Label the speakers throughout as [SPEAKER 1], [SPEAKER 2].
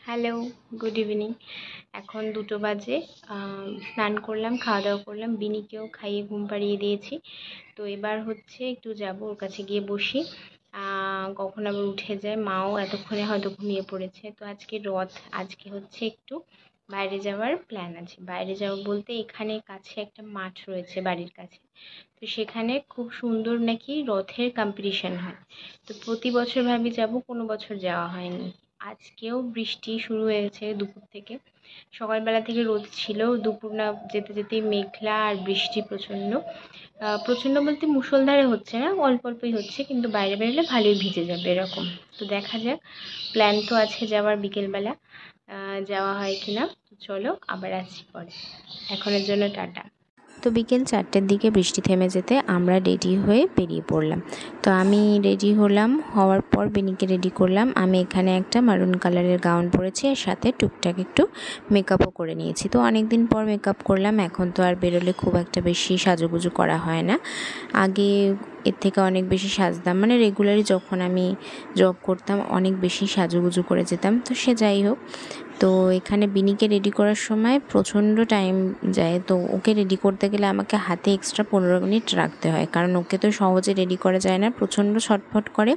[SPEAKER 1] Hello, good evening. এখন 2টো বাজে। স্নান করলাম, খাওয়া দাওয়া করলাম, বিনিকেও খাইয়ে ঘুম পাড়িয়ে দিয়েছি। তো এবার হচ্ছে একটু যাব ওর কাছে গিয়ে বসি। কখন আবার উঠে যায়, মাও এতক্ষণে হয়তো ঘুমিয়ে পড়েছে। তো আজকে রথ, আজকে হচ্ছে একটু বাইরে যাওয়ার প্ল্যান আছে। বাইরে যাওয়া বলতে এখানে কাছে একটা মাঠ রয়েছে বাড়ির কাছে। তো সেখানে খুব সুন্দর নাকি রথের কম্পিটিশন হয়। তো প্রতি বছর ভাবি যাব, কোনো বছর যাওয়া হয়নি। আজকেও বৃষ্টি শুরু হয়েছে দুপুর থেকে। সকালবেলা থেকে রোদ ছিল, দুপুর না যেতে যেতেই মেঘলা আর বৃষ্টি প্রচণ্ড। প্রচণ্ড বলতে মুষলধারে হচ্ছে না, অল্প অল্পই হচ্ছে, কিন্তু বাইরে বেরোলে ভালোই ভিজে যাবে এরকম। তো দেখা যাক, প্ল্যান তো আছে যাওয়ার বিকেলবেলা। যাওয়া হয় কি না। চলো আবার আসছি পরে, এখনের জন্য টাটা।
[SPEAKER 2] তো বিকেল 4টের দিকে বৃষ্টি থেমে যেতে আমরা রেডি হয়ে বেরিয়ে পড়লাম। তো আমি রেডি হওয়ার পর বিনিকে রেডি করলাম। আমি এখানে একটা মারুন কালারের গাউন পরেছি আর সাথে টুকটাক একটু মেকআপও করে নিয়েছি। তো অনেক দিন পর মেকআপ করলাম। এখন তো আর বেরোলে খুব একটা বেশি সাজুগুজু করা হয় না। আগে এর থেকে অনেক বেশি সাজতাম, মানে রেগুলারই যখন আমি জব করতাম অনেক বেশি সাজুগুজু করে যেতাম। তো সে যাই হোক, তো এখানে বিনিকে রেডি করার সময় প্রচণ্ড টাইম যায়। তো ওকে রেডি করতে গেলে আমাকে হাতে এক্সট্রা 15 মিনিট রাখতে হয়, কারণ ওকে তো সহজে রেডি করা যায় না, প্রচণ্ড ছটফট করে।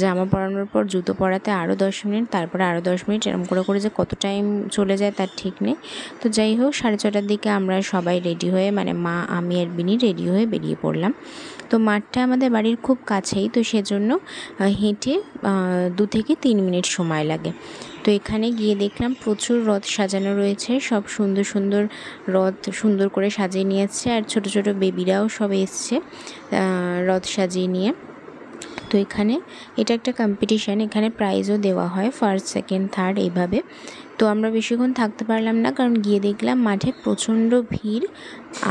[SPEAKER 2] জামা পরানোর পর জুতো পরাতে আরও 10 মিনিট, তারপরে আরও 10 মিনিট, এরকম করে করে যে কত টাইম চলে যায় তার ঠিক নেই। তো যাই হোক, 6:30টার দিকে আমরা সবাই রেডি হয়ে, মানে মা, আমি আর বিনি রেডি হয়ে বেরিয়ে পড়লাম। তো মাঠটা আমাদের বাড়ির খুব কাছেই, তো সেজন্য হেঁটে 2 থেকে 3 মিনিট সময় লাগে। তো এখানে গিয়ে দেখলাম প্রচুর রথ সাজানো রয়েছে, সব সুন্দর সুন্দর রথ সুন্দর করে সাজিয়ে নিয়েছে, আর ছোট ছোট বেবিরাও সব এসছে রথ সাজিয়ে নিয়ে। তো এখানে এটা একটা কম্পিটিশান, এখানে প্রাইজও দেওয়া হয়, ফার্স্ট সেকেন্ড থার্ড এইভাবে। তো আমরা বেশিক্ষণ থাকতে পারলাম না, কারণ গিয়ে দেখলাম মাঠে প্রচণ্ড ভিড়,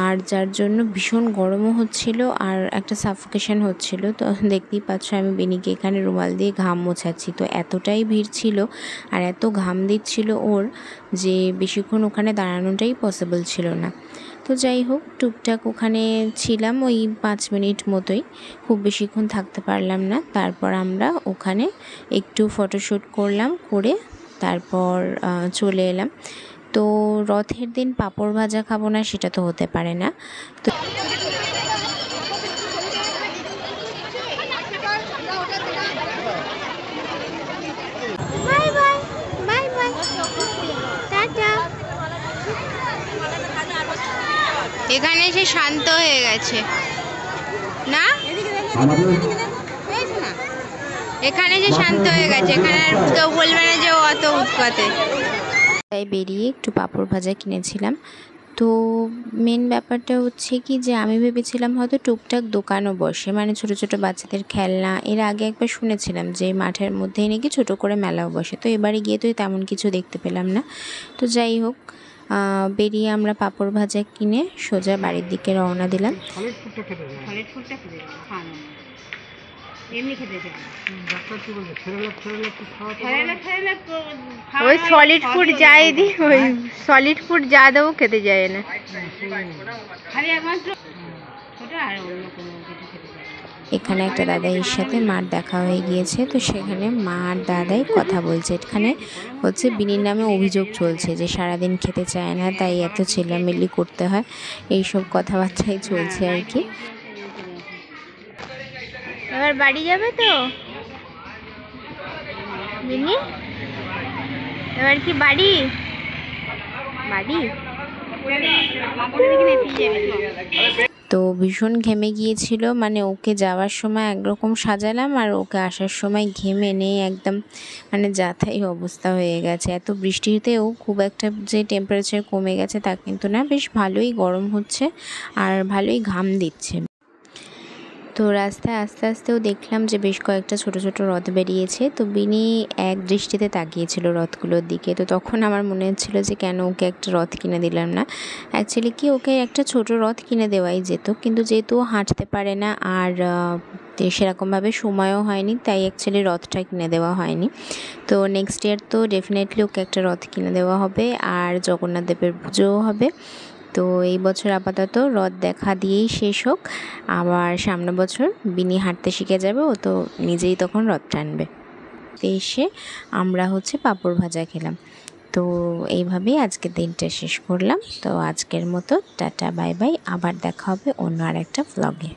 [SPEAKER 2] আর যার জন্য ভীষণ গরমও হচ্ছিল আর একটা সাফোকেশন হচ্ছিল। তো দেখতেই পাচ্ছ আমি বেনিকে এখানে রুমাল দিয়ে ঘাম মোছাচ্ছি। তো এতটাই ভিড় ছিল আর এত ঘাম দিচ্ছিল ওর, যে বেশিক্ষণ ওখানে দাঁড়ানোটাই পসিবল ছিল না। তো যাই হোক, টুকটাক ওখানে ছিলাম ওই 5 মিনিট মতোই, খুব বেশিক্ষণ থাকতে পারলাম না। তারপর আমরা ওখানে একটু ফটোশ্যুট করলাম, করে তারপর চলে এলাম। তো রথের দিন পাঁপড় ভাজা খাবো না সেটা তো হতে পারে না। তো
[SPEAKER 1] এখানে এসে শান্ত হয়ে গেছে না, এখানে যে শান্ত হয়ে গেছে, এখানে আর কেউ বলবে না যে ও অত উৎপাতে।
[SPEAKER 2] তাই বেরিয়ে একটু পাঁপড় ভাজা কিনেছিলাম। তো মেন ব্যাপারটা হচ্ছে কি, যে আমি ভেবেছিলাম হয়তো টুকটাক দোকানও বসে, মানে ছোট ছোট বাচ্চাদের খেলনা। এর আগে একবার শুনেছিলাম যে মাঠের মধ্যেই নাকি ছোট করে মেলাও বসে, তো এবারে গিয়ে তো তেমন কিছু দেখতে পেলাম না। তো যাই হোক, বেরিয়ে আমরা পাঁপড় ভাজা কিনে সোজা বাড়ির দিকে রওনা দিলাম।
[SPEAKER 1] ওই সলিড ফুড যাই দি, ওই সলিড ফুড যা দেবো খেতে যায় না।
[SPEAKER 2] এখানে একটা দাদাইয়ের সাথে মার দেখা হয়ে গিয়েছে, তো সেখানে মা আর দাদাই কথা বলছে। এখানে হচ্ছে বিনির নামে অভিযোগ চলছে যে সারাদিন খেতে চায় না, তাই এত ছেলেমেলি করতে হয়, এইসব কথাবার্তাই চলছে আর কি।
[SPEAKER 1] এবার বাড়ি যাবে তো বিনি, এবার কি বাড়ি বাড়ি?
[SPEAKER 2] তো ভীষণ ঘেমে গিয়েছিল, মানে ওকে যাওয়ার সময় একরকম সাজালাম আর ওকে আসার সময় ঘেমে নেই একদম, মানে যাতাই অবস্থা হয়ে গেছে। এত বৃষ্টিতেও খুব একটা যে টেম্পারেচার কমে গেছে তা কিন্তু না, বেশ ভালোই গরম হচ্ছে আর ভালোই ঘাম দিচ্ছে। তো রাস্তায় আস্তে আস্তেও দেখলাম যে বেশ কয়েকটা ছোট ছোট রথ বেরিয়েছে। তো বিনি এক দৃষ্টিতে তাকিয়েছিল রথগুলোর দিকে। তো তখন আমার মনে হচ্ছিল যে কেন ওকে একটা রথ কিনে দিলাম না। অ্যাকচুয়ালি কি, ওকে একটা ছোট রথ কিনে দেওয়াই যেত, কিন্তু যেহেতু ও হাঁটতে পারে না আর সেরকমভাবে সময়ও হয়নি, তাই অ্যাকচুয়ালি রথটা কিনে দেওয়া হয়নি। তো নেক্সট ইয়ার তো ডেফিনেটলি ওকে একটা রথ কিনে দেওয়া হবে, আর জগন্নাথ দেবের পুজোও হবে। তো এই বছর আপাতত রথ দেখা দিয়েই শেষ হোক, আবার সামনের বছর বিনি হাঁটতে শিখে যাবে, ও তো নিজেই তখন রথ টানবে। বাড়িতে এসে আমরা হচ্ছে পাঁপড় ভাজা খেলাম। তো এইভাবেই আজকের দিনটা শেষ করলাম। তো আজকের মতো টাটা বাই বাই, আবার দেখা হবে অন্য আরেকটা ভ্লগে।